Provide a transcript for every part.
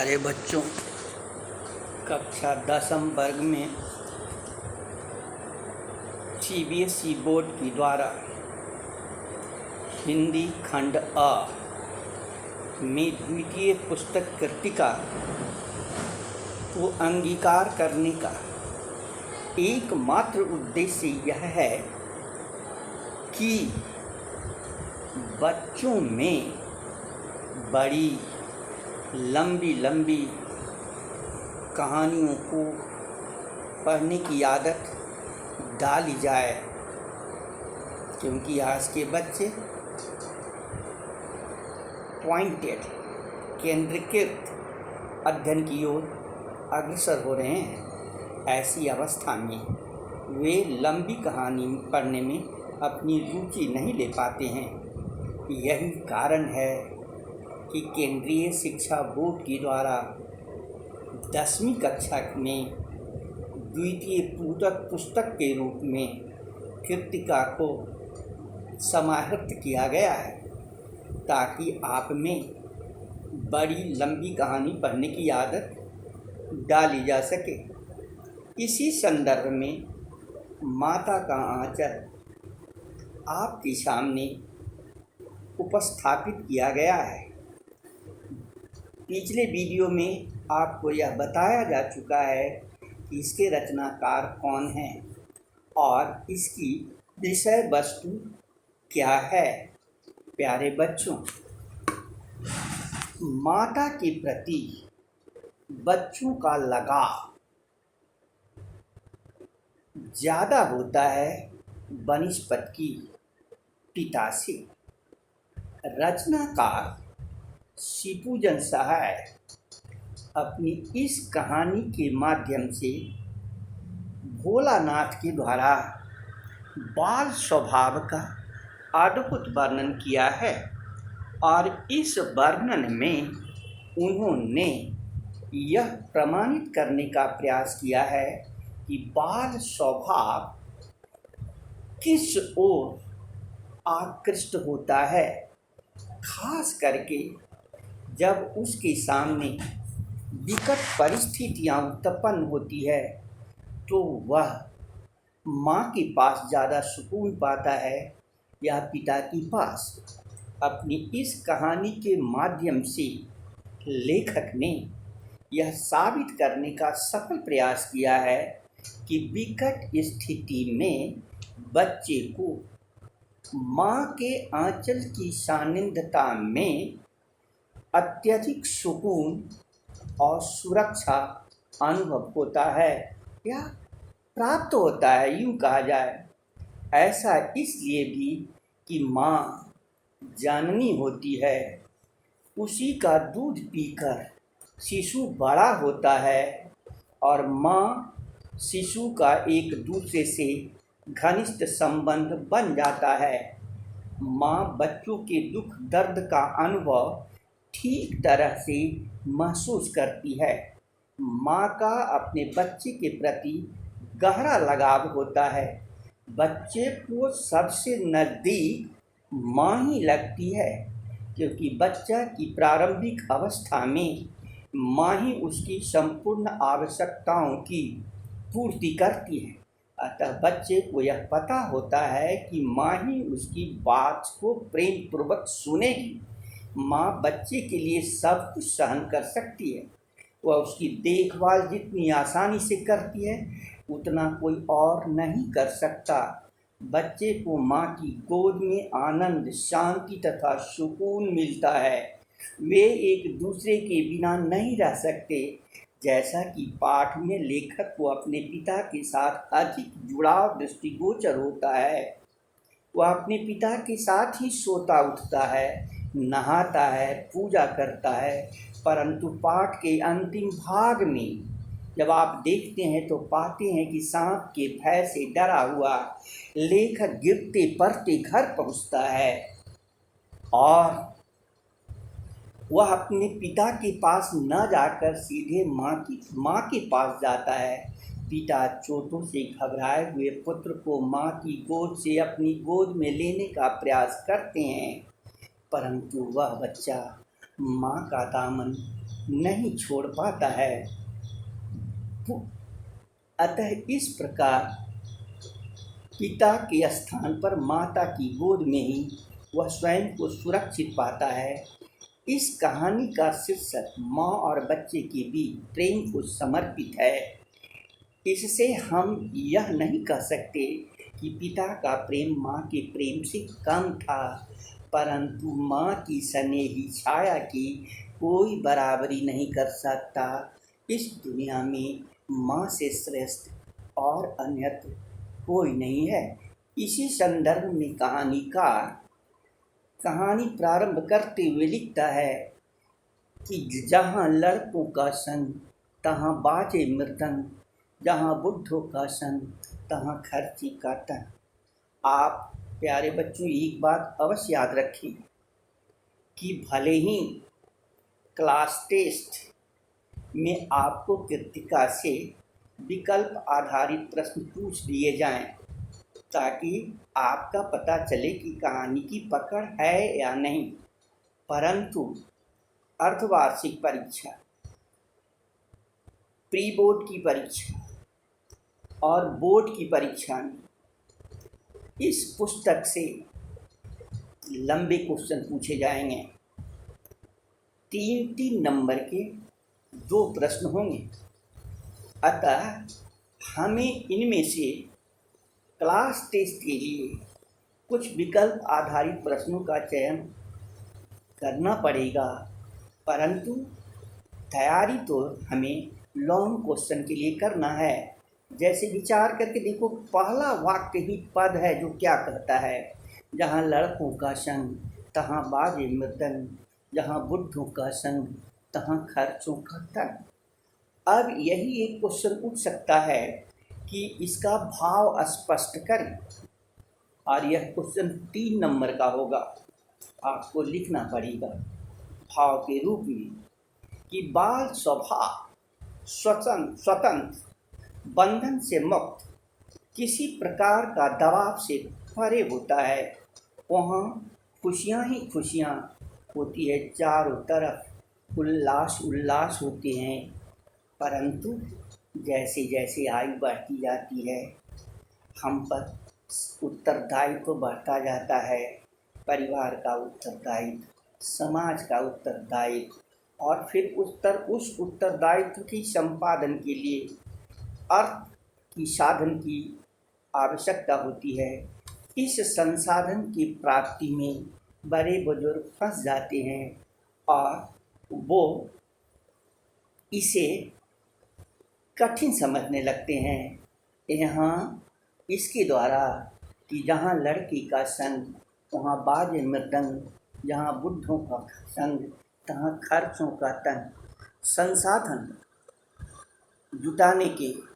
प्यारे बच्चों, कक्षा 10वीं वर्ग में सीबीएसई बोर्ड के द्वारा हिंदी खंड अ में द्वितीय पुस्तक कृतिका को अंगीकार करने का एकमात्र उद्देश्य यह है कि बच्चों में बड़ी लंबी कहानियों को पढ़ने की आदत डाली जाए, क्योंकि आज के बच्चे पॉइंटेड केंद्रीकृत अध्ययन की ओर अग्रसर हो रहे हैं। ऐसी अवस्था में वे लंबी कहानी पढ़ने में अपनी रुचि नहीं ले पाते हैं। यही कारण है कि केंद्रीय शिक्षा बोर्ड के द्वारा 10वीं कक्षा में द्वितीय पुस्तक के रूप में कृतिका को समाहृत किया गया है, ताकि आप में बड़ी लंबी कहानी पढ़ने की आदत डाली जा सके। इसी संदर्भ में माता का आंचल आपके सामने उपस्थापित किया गया है। पिछले वीडियो में आपको यह बताया जा चुका है कि इसके रचनाकार कौन हैं और इसकी विषय वस्तु क्या है। प्यारे बच्चों, माता के प्रति बच्चों का लगाव ज़्यादा होता है बनस्पत की पिता से। रचनाकार शिपूजन सहाय अपनी इस कहानी के माध्यम से भोलानाथ के द्वारा बाल स्वभाव का अद्भुत वर्णन किया है, और इस वर्णन में उन्होंने यह प्रमाणित करने का प्रयास किया है कि बाल स्वभाव किस ओर आकृष्ट होता है, खास करके जब उसके सामने विकट परिस्थितियां उत्पन्न होती है तो वह माँ के पास ज़्यादा सुकून पाता है या पिता के पास। अपनी इस कहानी के माध्यम से लेखक ने यह साबित करने का सफल प्रयास किया है कि विकट स्थिति में बच्चे को माँ के आंचल की सानिध्यता में अत्यधिक सुकून और सुरक्षा अनुभव होता है या प्राप्त होता है, यूँ कहा जाए। ऐसा इसलिए भी कि माँ जननी होती है, उसी का दूध पीकर शिशु बड़ा होता है और माँ शिशु का एक दूसरे से घनिष्ठ संबंध बन जाता है। माँ बच्चों के दुख दर्द का अनुभव ठीक तरह से महसूस करती है। माँ का अपने बच्चे के प्रति गहरा लगाव होता है। बच्चे को सबसे नज़दीक माँ ही लगती है, क्योंकि बच्चा की प्रारंभिक अवस्था में माँ ही उसकी संपूर्ण आवश्यकताओं की पूर्ति करती है। अतः बच्चे को यह पता होता है कि माँ ही उसकी बात को प्रेम पूर्वक सुनेगी। माँ बच्चे के लिए सब कुछ सहन कर सकती है। वह उसकी देखभाल जितनी आसानी से करती है उतना कोई और नहीं कर सकता। बच्चे को माँ की गोद में आनंद, शांति तथा सुकून मिलता है। वे एक दूसरे के बिना नहीं रह सकते। जैसा कि पाठ में लेखक को अपने पिता के साथ अधिक जुड़ाव दृष्टिगोचर होता है। वह अपने पिता के साथ ही सोता उठता है, नहाता है, पूजा करता है। परंतु पाठ के अंतिम भाग में जब आप देखते हैं तो पाते हैं कि सांप के भय से डरा हुआ लेखक गिरते पड़ते घर पहुंचता है और वह अपने पिता के पास न जाकर सीधे माँ के पास जाता है। पिता चोटों से घबराए हुए पुत्र को माँ की गोद से अपनी गोद में लेने का प्रयास करते हैं, परंतु वह बच्चा माँ का दामन नहीं छोड़ पाता है। अतः इस प्रकार पिता के स्थान पर माता की गोद में ही वह स्वयं को सुरक्षित पाता है। इस कहानी का शीर्षक माँ और बच्चे के बीच प्रेम को समर्पित है। इससे हम यह नहीं कह सकते कि पिता का प्रेम माँ के प्रेम से कम था, परंतु माँ की स्नेही छाया की कोई बराबरी नहीं कर सकता। इस दुनिया में माँ से श्रेष्ठ और अन्यत्र कोई नहीं है। इसी संदर्भ में कहानीकार कहानी प्रारंभ करते हुए लिखता है कि जहाँ लड़कों का संग तहाँ बाजे मृदंग, जहाँ बुढ़ों का संग तहाँ खर्ची का तन। आप प्यारे बच्चों एक बात अवश्य याद रखें कि भले ही क्लास टेस्ट में आपको कृतिका से विकल्प आधारित प्रश्न पूछ दिए जाएं, ताकि आपका पता चले कि कहानी की पकड़ है या नहीं, परंतु अर्धवार्षिक परीक्षा, प्री बोर्ड की परीक्षा और बोर्ड की परीक्षा में इस पुस्तक से लंबे क्वेश्चन पूछे जाएंगे। 3-3 नंबर के 2 प्रश्न होंगे। अतः हमें इनमें से क्लास टेस्ट के लिए कुछ विकल्प आधारित प्रश्नों का चयन करना पड़ेगा, परंतु तैयारी तो हमें लॉन्ग क्वेश्चन के लिए करना है। जैसे विचार करके देखो, पहला वाक्य ही पद है जो क्या कहता है, जहाँ लड़कों का संग तहाँ बाजे मृदंग, जहाँ बुढ़ों का संग तहाँ खर्चों का तन। अब यही एक क्वेश्चन उठ सकता है कि इसका भाव स्पष्ट करें, और यह क्वेश्चन 3 नंबर का होगा। आपको लिखना पड़ेगा भाव के रूप में कि बाल स्वभाव स्वतंत्र, बंधन से मुक्त, किसी प्रकार का दबाव से परे होता है। वहाँ खुशियाँ ही खुशियाँ होती है, चारों तरफ उल्लास होते हैं, परंतु जैसे जैसे आयु बढ़ती जाती है हम पर उत्तरदायित्व तो बढ़ता जाता है। परिवार का उत्तरदायित्व, समाज का उत्तरदायित्व, और फिर उस उत्तरदायित्व की संपादन के लिए अर्थ की साधन की आवश्यकता होती है। इस संसाधन की प्राप्ति में बड़े बुजुर्ग फंस जाते हैं और वो इसे कठिन समझने लगते हैं। यहाँ इसके द्वारा कि जहाँ लड़की का संग वहाँ बाजे मृदंग, जहाँ बुढ़ों का संग तहाँ खर्चों का तन, संसाधन जुटाने के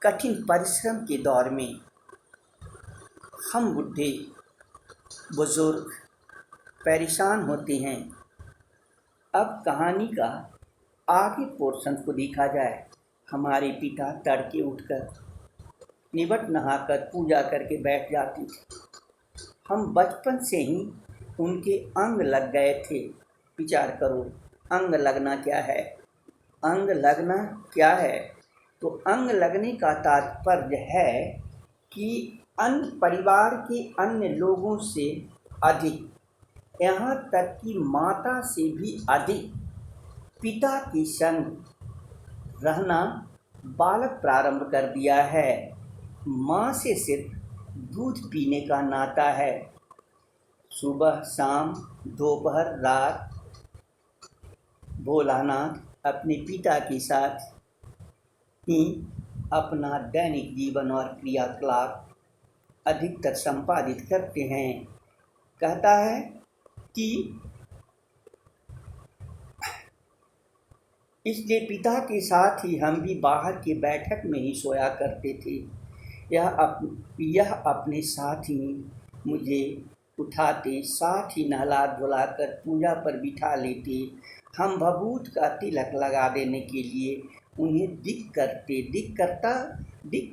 कठिन परिश्रम के दौर में हम बुढ़े बुजुर्ग परेशान होते हैं। अब कहानी का आगे पोर्शन को देखा जाए। हमारे पिता तड़के उठकर निवट नहाकर पूजा करके बैठ जाते थे। हम बचपन से ही उनके अंग लग गए थे। विचार करो, अंग लगना क्या है? अंग लगना क्या है? तो अंग लगने का तात्पर्य है कि अन्य परिवार के अन्य लोगों से अधिक, यहाँ तक कि माता से भी अधिक पिता के संग रहना बालक प्रारंभ कर दिया है। माँ से सिर्फ दूध पीने का नाता है। सुबह शाम दोपहर रात भोलानाथ अपने पिता के साथ ही अपना दैनिक जीवन और क्रियाकलाप अधिकतर संपादित करते हैं। कहता है कि इसलिए पिता के साथ ही हम भी बाहर की बैठक में ही सोया करते थे। यह अपने साथ ही मुझे उठाते, साथ ही नहला धुलाकर पूजा पर बिठा लेते। हम भभूत का तिलक लगा देने के लिए उन्हें दिक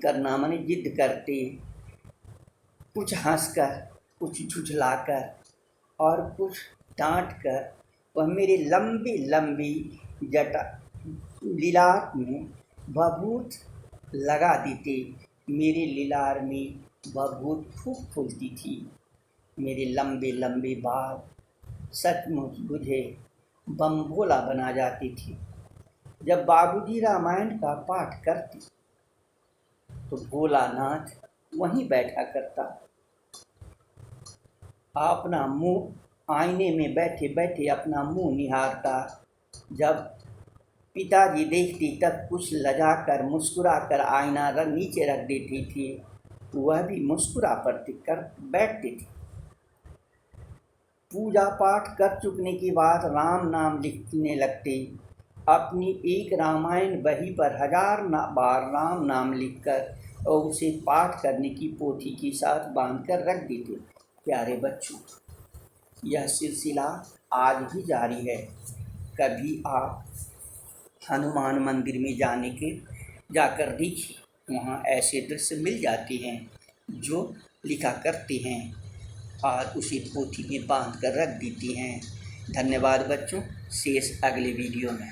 करना माने जिद करते, कुछ हंसकर, कुछ झुझलाकर और कुछ डांट कर वह मेरे लंबी लंबी जटा लीलार में भभूत लगा देते। मेरे लीलार में भभूत खूब फूलती थी। मेरे लंबे लंबे बाल सचमुच मुझे बमभोला बना जाते थे। जब बाबूजी रामायण का पाठ करते तो भोलानाथ वहीं बैठा करता। अपना मुंह आईने में बैठे बैठे अपना मुंह निहारता। जब पिताजी देखती तब कुछ लजाकर मुस्कुराकर आईना नीचे रख देती थी। वह भी मुस्कुरा कर बैठती थी। पूजा पाठ कर चुकने के बाद राम नाम लिखने लगते। अपनी एक रामायण बही पर 1000 बार राम नाम लिखकर और उसे पाठ करने की पोथी के साथ बांधकर रख देते। प्यारे बच्चों, यह सिलसिला आज भी जारी है। कभी आप हनुमान मंदिर में जाकर देखिए, वहाँ ऐसे दृश्य मिल जाते हैं जो लिखा करते हैं और उसे पोथी में बांध कर रख देती हैं। धन्यवाद बच्चों, शेष अगले वीडियो में।